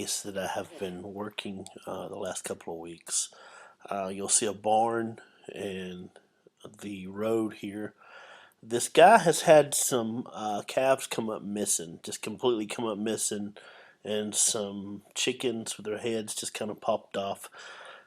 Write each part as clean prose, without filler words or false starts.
place that I have been working the last couple of weeks. You'll see a barn and the road here. This guy has had some calves come up missing, just completely come up missing, and some chickens with their heads just kind of popped off.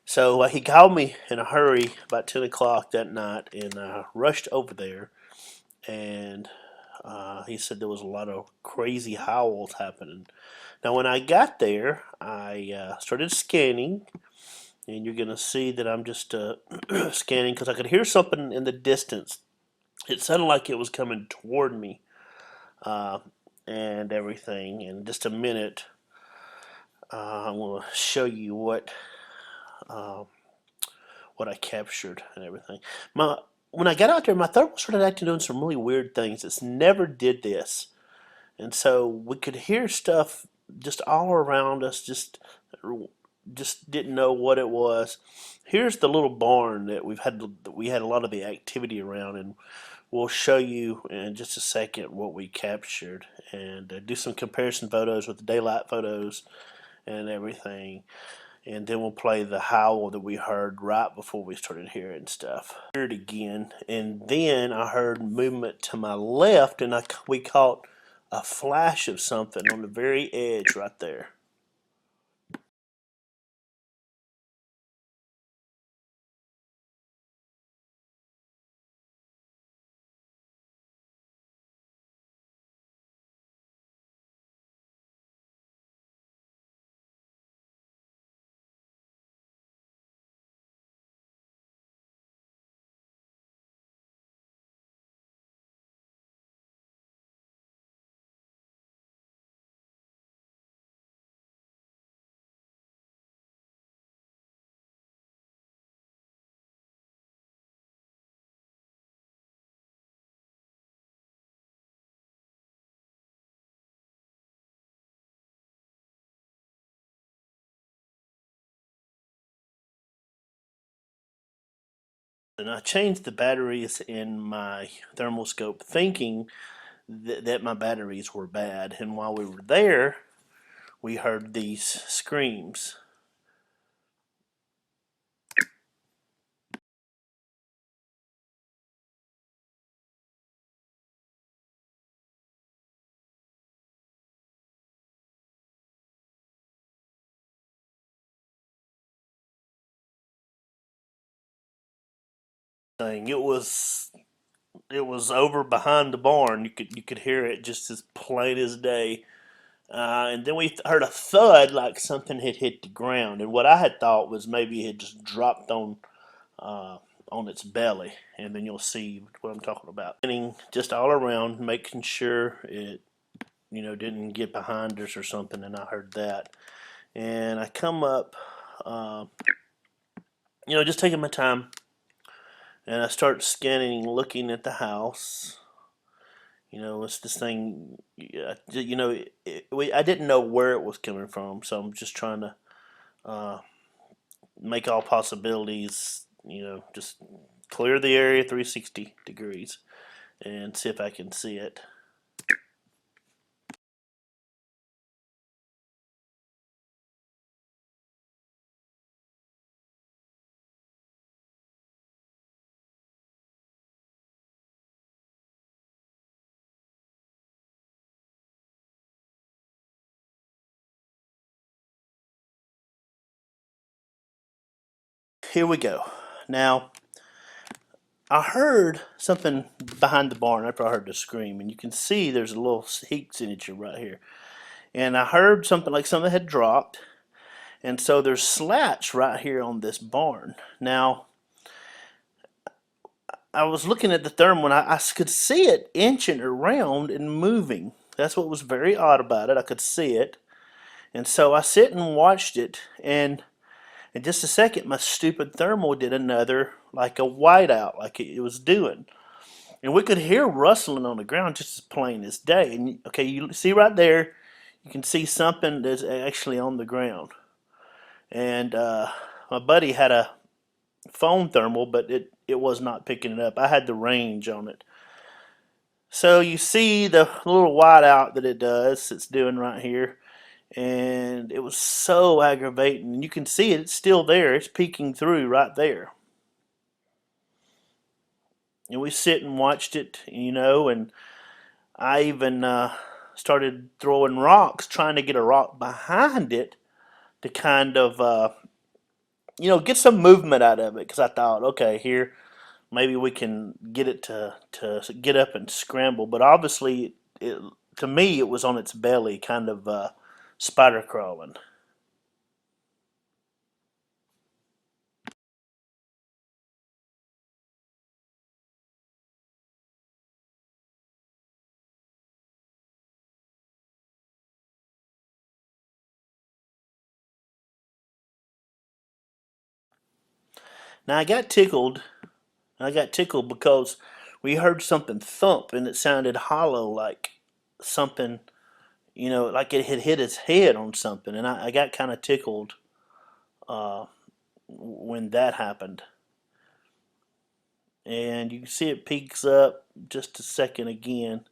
So he called me in a hurry about 10 o'clock that night, and I rushed over there, and he said there was a lot of crazy howls happening. Now, when I got there, I started scanning, and you're going to see that I'm just scanning because I could hear something in the distance. It sounded like it was coming toward me uh, and everything. In just a minute, I'm going to show you uh, what I captured and everything. When I got out there, my thermal started acting doing some really weird things. It's never did this. And so we could hear stuff just all around us, just didn't know what it was. Here's the little barn that we had a lot of the activity around, and we'll show you in just a second what we captured and do some comparison photos with the daylight photos and everything. And then we'll play the howl that we heard right before we started hearing stuff. I heard it again, and then I heard movement to my left, and we caught a flash of something on the very edge right there. And I changed the batteries in my thermal scope thinking that my batteries were bad. And while we were there, we heard these screams. It was over behind the barn. You could hear it just as plain as day. And then we heard a thud like something had hit the ground. And what I had thought was maybe it had just dropped uh, on its belly. And then you'll see what I'm talking about. And just all around, making sure it didn't get behind us or something. And I heard that. And I come up, uh, just taking my time. And I start scanning, looking at the house. It's this thing. I didn't know where it was coming from, so I'm just trying to uh, make all possibilities. Just clear the area 360 degrees and see if I can see it. Here we go. Now, I heard something behind the barn after I heard the scream, and you can see there's a little heat signature right here. And I heard something like something had dropped, and so there's slats right here on this barn. Now, I was looking at the thermal and I could see it inching around and moving. That's what was very odd about it. I could see it. And so I sit and watched it, and in just a second my stupid thermal did another, like a whiteout, like it was doing. And we could hear rustling on the ground just as plain as day. And okay, you see right there, you can see something that's actually on the ground. And my buddy had a phone thermal, but it was not picking it up. I had the range on it. So you see the little whiteout that it's doing right here. And it was so aggravating. And you can see it, it's still there. It's peeking through right there. And we sit and watched it, and I even started throwing rocks, trying to get a rock behind it to kind of, get some movement out of it. Because I thought, okay, here, maybe we can get it to get up and scramble. But obviously, to me, it was on its belly, kind of spider crawling. Now I got tickled because we heard something thump and it sounded hollow, like something, like it had hit its head on something. And I got kind of tickled uh, when that happened. And you can see it peaks up just a second again.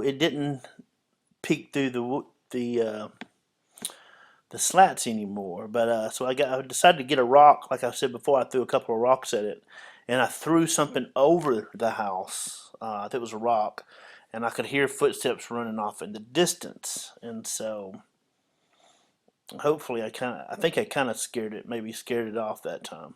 It didn't peek through the slats anymore. But I decided to get a rock. Like I said before, I threw a couple of rocks at it, and I threw something over the house. I think it was a rock, and I could hear footsteps running off in the distance. And so hopefully, I think I kind of scared it, maybe scared it off that time.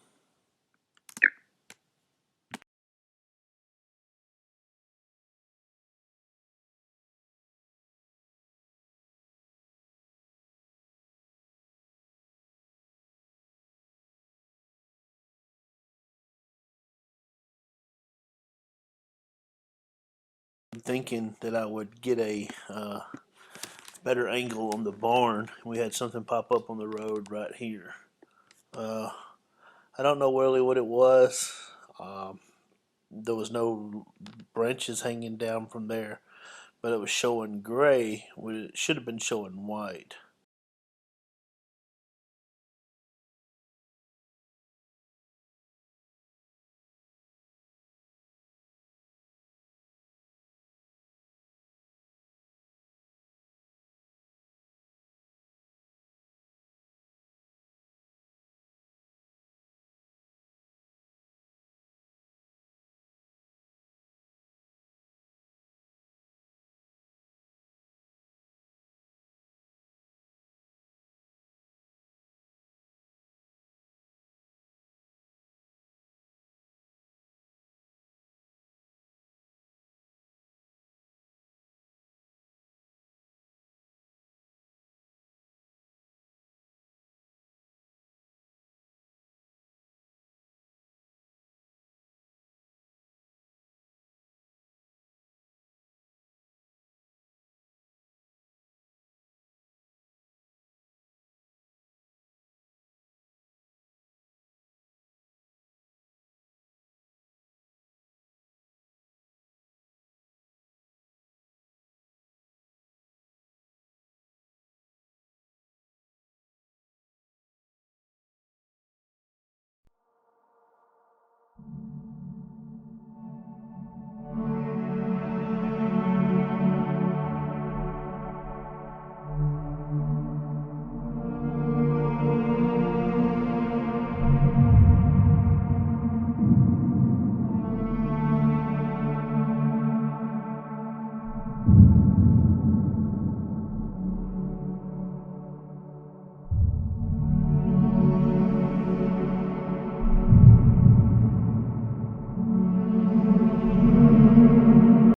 I'm thinking that I would get a better angle on the barn. We had something pop up on the road right here. Uh, I don't know really what it was. Um, there was no branches hanging down from there, but it was showing gray when it should have been showing white.